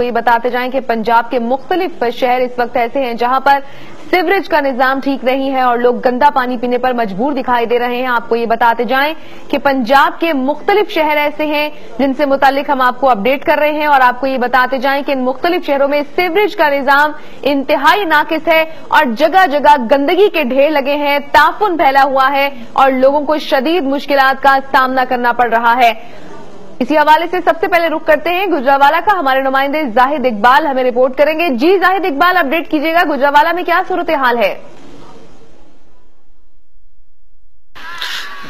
आपको ये बताते जाएं कि पंजाब के मुख्तलिफ शहर इस वक्त ऐसे हैं जहां पर सीवरेज का निजाम ठीक नहीं है और लोग गंदा पानी पीने पर मजबूर दिखाई दे रहे हैं। आपको ये बताते जाएं कि पंजाब के मुख्तलिफ शहर ऐसे हैं जिनसे मुतालिक हम आपको अपडेट कर रहे हैं और आपको ये बताते जाएं कि इन मुख्तलिफ शहरों में सीवरेज का निजाम इंतहाई नाकिस है और जगह जगह गंदगी के ढेर लगे हैं, ताफुन फैला हुआ है और लोगों को शदीद मुश्किलात का सामना करना पड़ रहा है। इसी हवाले से सबसे पहले रुख करते हैं गुजरावाला का। हमारे नुमाइंदे जाहिद इकबाल हमें रिपोर्ट करेंगे। जी जाहिद इकबाल, अपडेट कीजिएगा, गुजरावाला में क्या सूरत हाल है?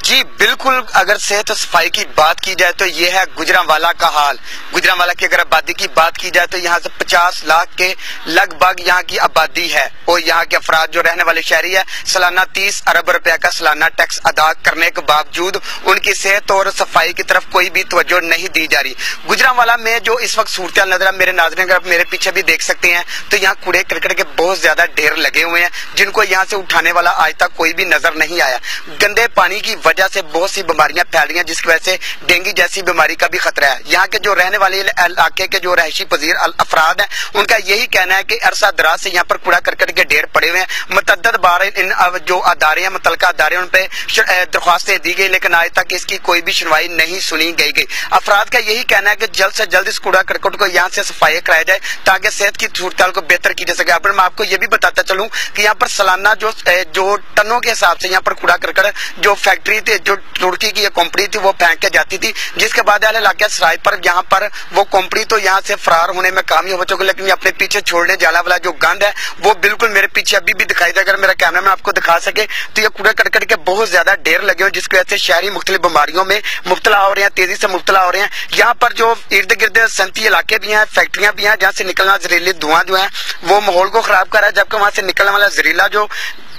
जी बिल्कुल, अगर सेहत और सफाई की बात की जाए तो ये है गुजरावाला का हाल। गुजरावाला की अगर आबादी की बात की जाए तो यहाँ से 50 लाख के लगभग यहाँ की आबादी है और यहाँ के अफराद जो रहने वाले शहरी है सालाना 30 अरब रुपए का सालाना टैक्स अदा करने के बावजूद उनकी सेहत और सफाई की तरफ कोई भी तवज्जो नहीं दी जा रही। गुजरावाला में जो इस वक्त सूरत नजर है, मेरे नाज़रीन अगर आप मेरे पीछे भी देख सकते हैं तो यहाँ कूड़े करकट के बहुत ज्यादा ढेर लगे हुए हैं जिनको यहाँ से उठाने वाला आज तक कोई भी नजर नहीं आया। गंदे पानी की वजह से बहुत सी बीमारियां फैल रही हैं जिसकी वजह से डेंगू जैसी बीमारी का भी खतरा है। यहाँ के जो रहने वाले इलाके के जो रहायशी पजीर अफराद हैं उनका यही कहना है कि अरसा दराज से यहाँ पर कूड़ा करकट के ढेर पड़े हुए हैं। मुतअद्दिद बार इन जो अदारे हैं, मुतलका अदारे, उन पे दरख्वास्तें दी गई लेकिन आज तक इसकी कोई भी सुनवाई नहीं सुनी गई। अफराद का यही कहना है कि जल्द से जल्द इस कूड़ा करकट को यहाँ से सफाई कराया जाए ताकि सेहत की सूरत को बेहतर की जा सके। अब मैं आपको ये भी बताता चलूं कि यहाँ पर सालाना जो टनों के हिसाब से यहाँ पर कूड़ा करकट जो फैक्ट्री थी, जो तुर्की की कंपनी थी, वो फेंक के जाती थी, जिसके बाद इलाके सराय पर यहाँ पर वो कंपनी तो यहाँ से फरार होने में कामयाब हो चुकी, लेकिन अपने पीछे छोड़ने जाला वाला जो गंद है वो बिल्कुल मेरे पीछे अभी भी दिखाई दे। अगर मेरा कैमरा में आपको दिखा सके तो ये कूड़ा करकट के बहुत ज्यादा ढेर लगे हुए जिसकी वजह से शहरी मुख्तलिफ बीमारियों में मुब्तला हो रहे हैं, तेजी से मुब्तला हो रहे हैं। यहाँ पर जो इर्द गिर्द सनती इलाके भी हैं, फैक्ट्रियां भी हैं जहाँ से निकलना जहरीली धुआं जो है वो माहौल को खराब कर रहा है, जबकि वहां से निकलने वाला जहरीला जो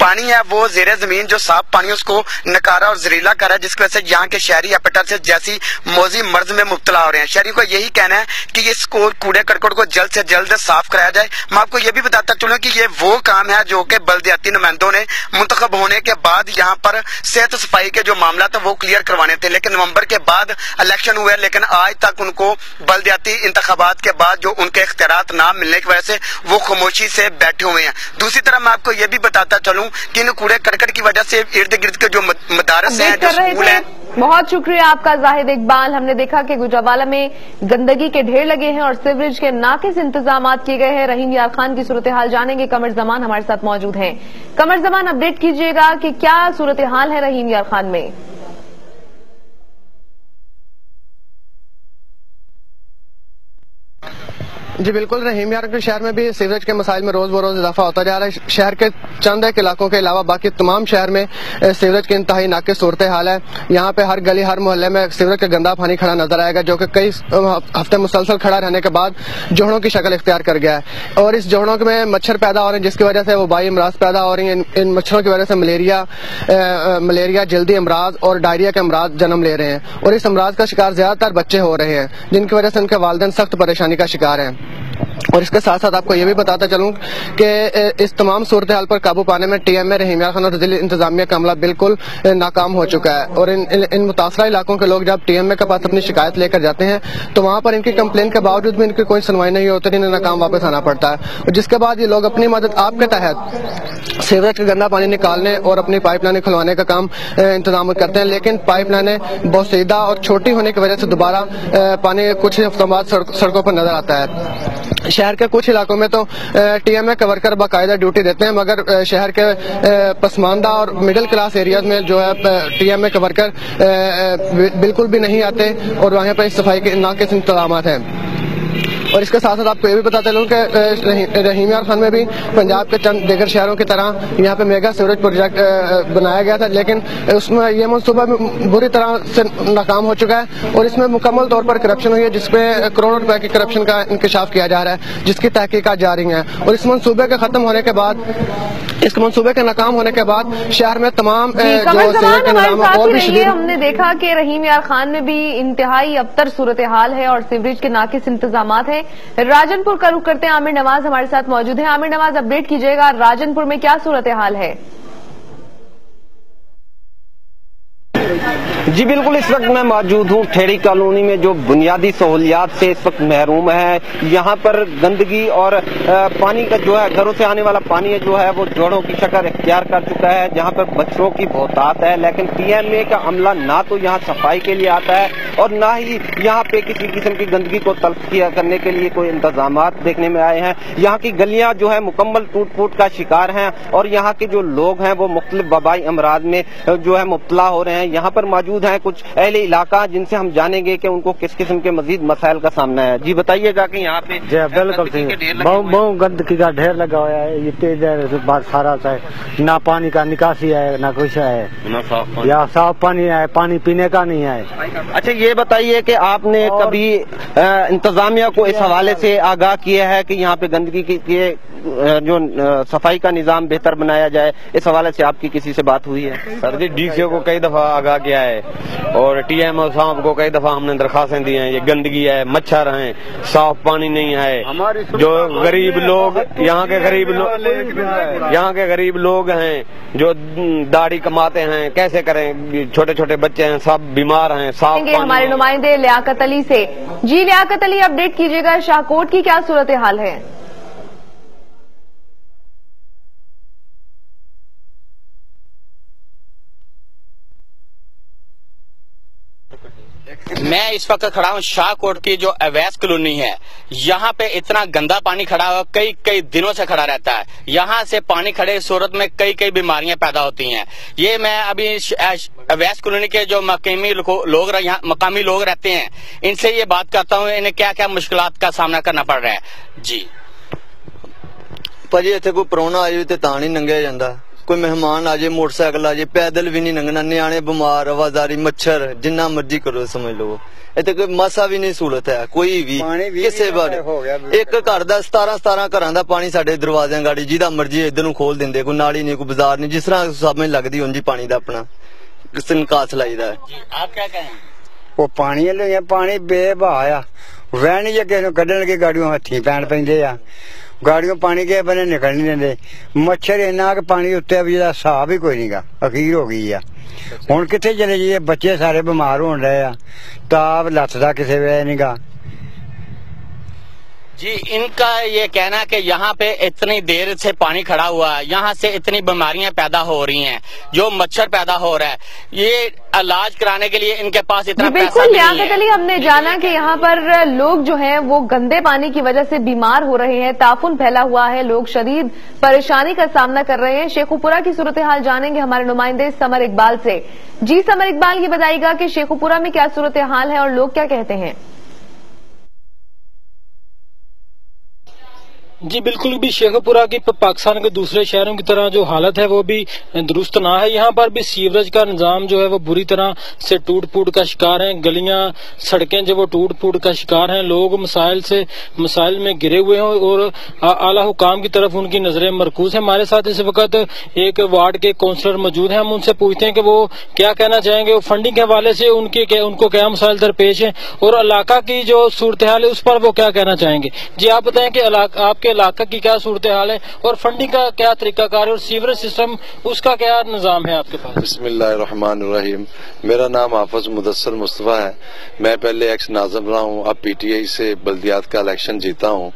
पानी है वो जेरे जमीन जो साफ पानी उसको नकारा और जहरीला कर रहा है, जिसकी वजह से यहाँ के शहरी हेपेटाइटिस जैसी मौजी मर्ज में मुब्तला हो रहे हैं। शहरी को यही कहना है कि इस कूड़े करकट को जल्द से जल्द साफ कराया जाए। मैं आपको ये भी बताता चलूं कि ये वो काम है जो कि बल्दियाती नुमाइंदों ने मुंतखब होने के बाद यहाँ पर सेहत सफाई के जो मामला था वो क्लियर करवाने थे, लेकिन नवंबर के बाद इलेक्शन हुए लेकिन आज तक उनको बल्दियाती इंतखाबात के बाद जो उनके इख्तियारात ना मिलने की वजह से वो खामोशी से बैठे हुए हैं। दूसरी तरफ मैं आपको ये भी बताता चलूं कि इन कूड़े करकट की वजह से इर्द गिर्द के जो मदारस हैं, जो स्कूल हैं। बहुत शुक्रिया आपका जाहिद इकबाल। हमने देखा कि गुजरावाला में गंदगी के ढेर लगे हैं और सीवरेज के नाकिस इंतजाम किए गए हैं। रहीम यार खान की सूरत हाल जानेंगे, कमर जमान हमारे साथ मौजूद हैं। कमर जमान, अपडेट कीजिएगा कि क्या सूरत हाल है रहीम यार खान में? जी बिल्कुल, रहीम यार के शहर में भी सीवरेज के मसाइल में रोज बरोज इजाफा होता जा रहा है। शहर के चंद एक इलाकों के अलावा बाकी तमाम शहर में सीवरेज की इंतहाई नाकिस सूरत हाल है। यहाँ पे हर गली हर मोहल्ले में सीवरेज का गंदा पानी खड़ा नजर आएगा जो कि कई हफ्ते मुसलसल खड़ा रहने के बाद जोड़ों की शक्ल इख्तियार कर गया है और इस जोड़ों में मच्छर पैदा हो रहे हैं जिसकी वजह से वबाई अमराज पैदा हो रही हैं। इन मच्छरों की वजह से मलेरिया, जल्दी अमराज और डायरिया के अमराज जन्म ले रहे हैं और इस अमराज का शिकार ज्यादातर बच्चे हो रहे हैं जिनकी वजह से उनके वालिदैन सख्त परेशानी का शिकार हैं। और इसके साथ साथ आपको ये भी बताता चलूं कि इस तमाम सूरत हाल पर काबू पाने में टीएमए, रहीम यार खान और जिला इंतजामिया का अमला बिल्कुल नाकाम हो चुका है और इन मुतासरा इलाकों के लोग जब टीएमए के पास अपनी शिकायत लेकर जाते हैं तो वहां पर इनकी कंप्लेन के बावजूद भी इनकी कोई सुनवाई नहीं होती, इन्हें नाकाम वापस आना पड़ता है। और जिसके बाद ये लोग अपनी मदद आपके तहत सीवरेज का गंदा पानी निकालने और अपनी पाइपलाइनें खुलवाने का काम इंतजाम करते हैं, लेकिन पाइपलाइनें बोसीदा और छोटी होने की वजह से दोबारा पानी कुछ हफ्तों बाद सड़कों पर नजर आता है। शहर के कुछ इलाकों में तो टीएमए के वर्कर बाकायदा ड्यूटी देते हैं, मगर शहर के पसमानदा और मिडिल क्लास एरियाज में जो है टीएमए के वर्कर बिल्कुल भी नहीं आते और वहाँ पर सफाई के नाकिस इंतजाम हैं। और इसके साथ साथ आपको ये भी पता चलूं कि रहीम यार खान में भी पंजाब के चंद दीगर शहरों की तरह यहाँ पे मेगा सीवरेज प्रोजेक्ट बनाया गया था, लेकिन उसमें ये मनसूबा बुरी तरह से नाकाम हो चुका है और इसमें मुकम्मल तौर पर करप्शन हुई है जिसपे करोड़ों रुपए की करप्शन का इंकशाफ किया जा रहा है, जिसकी तहकीकात जारी है। और इस मनसूबे के खत्म होने के बाद, इस मनसूबे के नाकाम होने के बाद शहर में तमाम हमने देखा कि रहीम यार खान में भी इंतहाई अबतर सूरत हाल है और सीवरेज के नाकिस इंतजाम है। राजनपुर का रुख करते हैं, आमिर नवाज हमारे साथ मौजूद है। आमिर नवाज, अपडेट कीजिएगा, राजनपुर में क्या सूरत हाल है? جی بالکل، اس وقت میں موجود ہوں ٹھیڑی کالونی میں، جو بنیادی سہولیات سے اس وقت محروم ہے۔ یہاں پر گندگی اور پانی کا جو ہے، گھروں سے آنے والا پانی جو ہے وہ جوڑوں کی شکل اختیار کر چکا ہے، جہاں پر بچوں کی بہتات ہے، لیکن پی ایم اے کا عملہ نہ تو یہاں صفائی کے لیے آتا ہے اور نہ ہی یہاں پہ کسی قسم کی گندگی کو تلف کیا کرنے کے لیے کوئی انتظامات دیکھنے میں آئے ہیں۔ یہاں کی گلیاں جو ہے مکمل ٹوٹ پھوٹ کا شکار ہیں اور یہاں کے جو لوگ ہیں وہ مختلف وبائی امراض میں جو ہے مبتلا ہو رہے ہیں۔ یہاں پر موجود ہیں کچھ اہل علاقہ جن سے ہم جانیں گے کہ ان کو کس قسم کے مزید مسائل کا سامنا ہے۔ جی بتائیے گا کہ یہاں پہ بالکل بہت گندگی کا ڈھیر لگا ہوا ہے، یہ تیز بات سارا ہے، نہ پانی کا نکاسی ہے نہ کچھ ہے، یا صاف پانی ہے، پانی پینے کا نہیں ہے۔ اچھا یہ بتائیے کہ آپ نے کبھی انتظامیہ کو اس حوالے سے آگاہ کیا ہے کہ یہاں پہ گندگی کی جو صفائی کا نظام بہتر بنایا جائے، اس حوالے سے آپ کی کسی سے بات ہوئی ہے؟ سر جی ڈی سی او کو کئی دفعہ آگاہ کیا ہے اور ٹی ایم او صاحب کو کئی دفعہ ہم نے درخواستیں دی ہیں۔ یہ گندگی ہے، مچھر ہیں، صاف پانی نہیں ہے، جو غریب لوگ یہاں کے غریب لوگ ہیں جو داڑھی کماتے ہیں، کیسے کریں؟ چھوٹے چھوٹے بچے ہیں، سب بیمار ہیں، صاف ہمارے نمائندے لیاقت علی سے۔ جی لیاقت علی، اپڈیٹ کیجیے گا، شاہکوٹ کی کیا صورتحال ہے؟ میں اس وقت کھڑا ہوں شاہکوٹ کی جو اویس کالونی ہے، یہاں پہ اتنا گندا پانی کھڑا ہوا، کئی دنوں سے کھڑا رہتا ہے۔ یہاں سے پانی کھڑے صورت میں کئی بیماریاں پیدا ہوتی ہیں۔ یہ میں ابھی اویس کالونی کے جو مقامی لوگ رہتے ہیں، ان سے یہ بات کرتا ہوں انہیں کیا کیا مشکلات کا سامنا کرنا پڑ رہا ہے۔ جی ਭਾਜੀ ਇੱਥੇ ਕੋਈ ਪ੍ਰਾਹੁਣਾ ਆ ਜਾਵੇ ਤੇ ਤਾਂ ਨਹੀਂ ਲੰਘਿਆ ਜਾਂਦਾ, ਕੋਈ ਮਹਿਮਾਨ ਆ ਜਾਏ ਮੋਟਰਸਾਈਕਲ ਆ ਜਾਏ ਪੈਦਲ ਵੀ ਨਹੀਂ ਲੰਘਣਾ, ਨਿਆਣੇ ਬਿਮਾਰ, ਆਵਾਜ਼ਾਰੀ, ਮੱਛਰ, ਜਿੰਨਾ ਮਰਜ਼ੀ ਕਰੋ ਸਮਝ ਲਓ। ਇੱਥੇ ਕੋਈ ਮਾਸਾ ਵੀ ਨਹੀਂ ਸਹੂਲਤ ਹੈ ਕੋਈ ਵੀ ਕਿਸੇ ਬਾਰੇ। ਇੱਕ ਘਰ ਦਾ 17 ਘਰਾਂ ਦਾ ਪਾਣੀ ਸਾਡੇ ਦਰਵਾਜ਼ਿਆਂ ਗਾੜੀ, ਜਿਹਦਾ ਮਰਜ਼ੀ ਇੱਧਰ ਨੂੰ ਖੋਲ ਦਿੰਦੇ, ਕੋਈ ਨਾਲੀ ਨਹੀਂ, ਕੋਈ ਬਾਜ਼ਾਰ ਨਹੀਂ, ਜਿਸ ਤਰ੍ਹਾਂ ਸਮਝ ਲੱਗਦੀ ਉਂਝ ਪਾਣੀ ਦਾ ਆਪਣਾ ਨਿਕਾਸ ਲਾਈਦਾ ਹੈ। آپ کیا کہیں؟ وہ پانی پانی بے بہا آ وین جی کسی نو کڈن لگے گاڑیوں ہاتھی پین پہ گاڑیوں پانی کے بنے نکل نہیں دیں، مچھر اینا کہ پانی اتنے بھی حساب ہی کوئی نہیں گا، اخیر ہو گئی ہے۔ ہوں کتنے چلے جائیے، بچے سارے بیمار ہو رہے ہیں، تاپ لت کا کسی ویلے نہیں گا۔ جی ان کا یہ کہنا کہ یہاں پہ اتنی دیر سے پانی کھڑا ہوا ہے، یہاں سے اتنی بیماریاں پیدا ہو رہی ہیں، جو مچھر پیدا ہو رہا ہے، یہ علاج کرانے کے لیے ان کے پاس اتنا پیسہ بالکل لیاقت علی، ہم نے جانا کہ یہاں پر لوگ جو ہیں وہ گندے پانی کی وجہ سے بیمار ہو رہے ہیں، تعفن پھیلا ہوا ہے، لوگ شدید پریشانی کا سامنا کر رہے ہیں۔ شیخوپورہ کی صورتحال جانیں گے ہمارے نمائندے سمر اقبال سے۔ جی سمر اقبال، یہ بتائیے گا کہ شیخوپورہ میں کیا صورتحال ہے اور لوگ کیا کہتے ہیں؟ جی بالکل بھی شیخوپورہ کی پاکستان کے دوسرے شہروں کی طرح جو حالت ہے وہ بھی درست نہ ہے۔ یہاں پر بھی سیوریج کا نظام جو ہے وہ بری طرح سے ٹوٹ پھوٹ کا شکار ہیں، گلیاں سڑکیں جو وہ ٹوٹ پھوٹ کا شکار ہیں، لوگ مسائل میں گرے ہوئے ہیں اور اعلیٰ حکام کی طرف ان کی نظریں مرکوز ہیں۔ ہمارے ساتھ اس وقت ایک وارڈ کے کونسلر موجود ہیں، ہم ان سے پوچھتے ہیں کہ وہ کیا کہنا چاہیں گے، فنڈنگ کے حوالے سے ان کو کیا مسائل درپیش ہیں اور علاقہ کی جو صورتحال ہے اس پر وہ کیا کہنا چاہیں گے۔ جی آپ بتائیں کہ آپ کے علاقہ کی کیا صورتحال ہے اور فنڈنگ کا کیا طریقہ کار ہے اور سیوریج سسٹم اس کا کیا نظام ہے آپ کے پاس؟ بسم اللہ الرحمن الرحیم، میرا نام حافظ مدثر مصطفیٰ ہے، میں پہلے ایکس ناظم رہا ہوں، اب پی ٹی آئی سے بلدیات کا الیکشن جیتا ہوں۔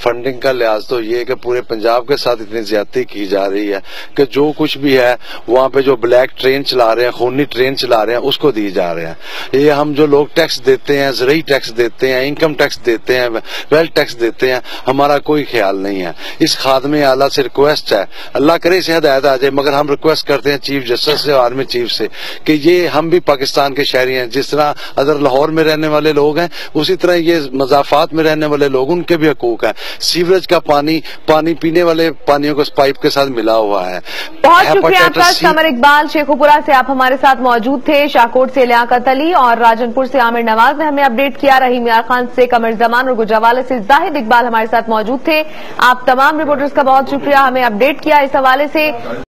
فنڈنگ کا لحاظ تو یہ کہ پورے پنجاب کے ساتھ اتنی زیادتی کی جا رہی ہے کہ جو کچھ بھی ہے وہاں پہ جو بلیک ٹرین چلا رہے ہیں، خونی ٹرین چلا رہے ہیں، اس کو دی جا رہے ہیں۔ یہ ہم جو لوگ ٹیکس دیتے ہیں، زرعی ٹیکس دیتے ہیں، انکم ٹیکس دیتے ہیں، ویلتھ ٹیکس دیتے ہیں، ہمارا کوئی خیال نہیں ہے۔ اس خادم اعلیٰ سے ریکویسٹ ہے، اللہ کرے اسے ہدایت آ جائے، مگر ہم ریکویسٹ کرتے ہیں چیف جسٹس سے، آرمی چیف سے، کہ یہ ہم بھی پاکستان کے شہری ہیں، جس طرح ادھر لاہور میں رہنے والے لوگ ہیں اسی طرح یہ مضافات میں رہنے والے لوگ، ان کے بھی حقوق ہیں۔ سیوریج کا پانی پینے والے پانیوں کو پائپ کے ساتھ ملا ہوا ہے۔ بہت شکریہ آپ کا سمر اقبال، شیخوپورہ سے آپ ہمارے ساتھ موجود تھے۔ شاہکوٹ سے لیاقت علی اور راجن پور سے عامر نواز نے ہمیں اپڈیٹ کیا، رحیم یار خان سے قمر زمان اور گجرانوالہ سے زاہد اقبال ہمارے ساتھ موجود تھے۔ آپ تمام رپورٹرز کا بہت شکریہ، ہمیں اپڈیٹ کیا اس حوالے سے۔